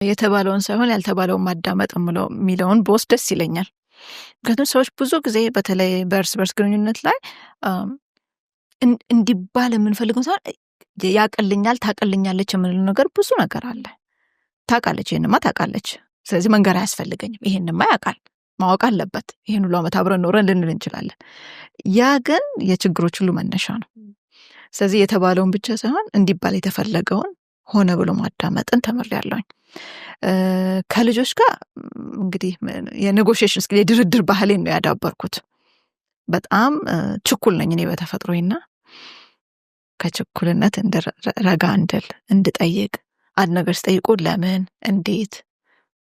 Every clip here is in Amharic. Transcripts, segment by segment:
የተባለውን ሳይሆን ያልተባለውን ማዳመጥ የሚለውን በውስጥ ደስ ይለኛል። ምክንያቱም ሰዎች ብዙ ጊዜ በተለይ በእርስ በርስ ግንኙነት ላይ እንዲባል የምንፈልገው ሳይሆን ያቀልኛል ታቀልኛለች የምንለው ነገር ብዙ ነገር አለ። ታውቃለች፣ ይሄንማ ታውቃለች፣ ስለዚህ መንገር አያስፈልገኝም፣ ይሄንማ ያውቃል፣ ማወቅ አለበት፣ ይሄን ሁሉ ዓመት አብረን ኖረን ልንል እንችላለን። ያ ግን የችግሮች ሁሉ መነሻ ነው። ስለዚህ የተባለውን ብቻ ሳይሆን እንዲባል የተፈለገውን ሆነ ብሎ ማዳመጥን ተምሬያለሁኝ። ከልጆች ጋር እንግዲህ የኔጎሺዬሽን ስኪል የድርድር ባህሌን ነው ያዳበርኩት። በጣም ችኩል ነኝ እኔ በተፈጥሮዬና ከችኩልነት ረጋ እንድል እንድጠይቅ አንድ ነገር ስጠይቁ ለምን እንዴት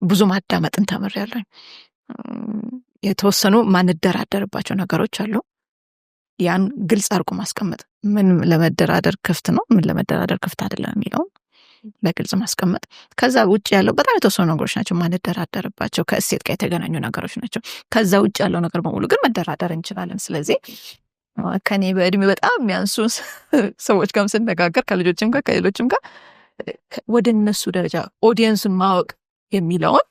ብዙ ማዳመጥን ተምሬያለሁኝ። የተወሰኑ ማንደራደርባቸው ነገሮች አሉ። ያን ግልጽ አድርጎ ማስቀመጥ፣ ምን ለመደራደር ክፍት ነው፣ ምን ለመደራደር ክፍት አይደለም የሚለው በግልጽ ማስቀመጥ። ከዛ ውጭ ያለው በጣም የተወሰኑ ነገሮች ናቸው ማንደራደርባቸው፣ ከእሴት ጋር የተገናኙ ነገሮች ናቸው። ከዛ ውጭ ያለው ነገር በሙሉ ግን መደራደር እንችላለን። ስለዚህ ከኔ በእድሜ በጣም የሚያንሱ ሰዎች ጋር ስነጋገር ከልጆችም ጋር ከሌሎችም ጋር ወደ እነሱ ደረጃ ኦዲየንሱን ማወቅ የሚለውን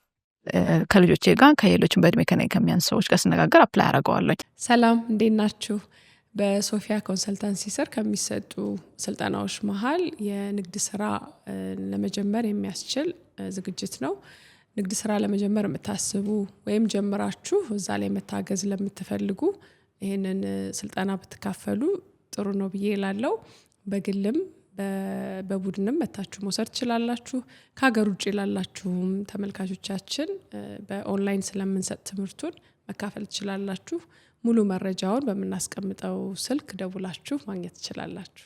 ከልጆቼ ጋር ከሌሎችም በእድሜ ከኔ ከሚያንሱ ሰዎች ጋር ስነጋገር አፕላይ አደርገዋለሁ። ሰላም እንዴት ናችሁ? በሶፊያ ኮንሰልታንሲ ስር ከሚሰጡ ስልጠናዎች መሃል የንግድ ስራ ለመጀመር የሚያስችል ዝግጅት ነው። ንግድ ስራ ለመጀመር የምታስቡ ወይም ጀምራችሁ እዛ ላይ መታገዝ ለምትፈልጉ ይሄንን ስልጠና ብትካፈሉ ጥሩ ነው ብዬ እላለሁ። በግልም በቡድንም መታችሁ መውሰድ ትችላላችሁ። ከሀገር ውጭ ላላችሁም ተመልካቾቻችን በኦንላይን ስለምንሰጥ ትምህርቱን መካፈል ትችላላችሁ። ሙሉ መረጃውን በምናስቀምጠው ስልክ ደውላችሁ ማግኘት ትችላላችሁ።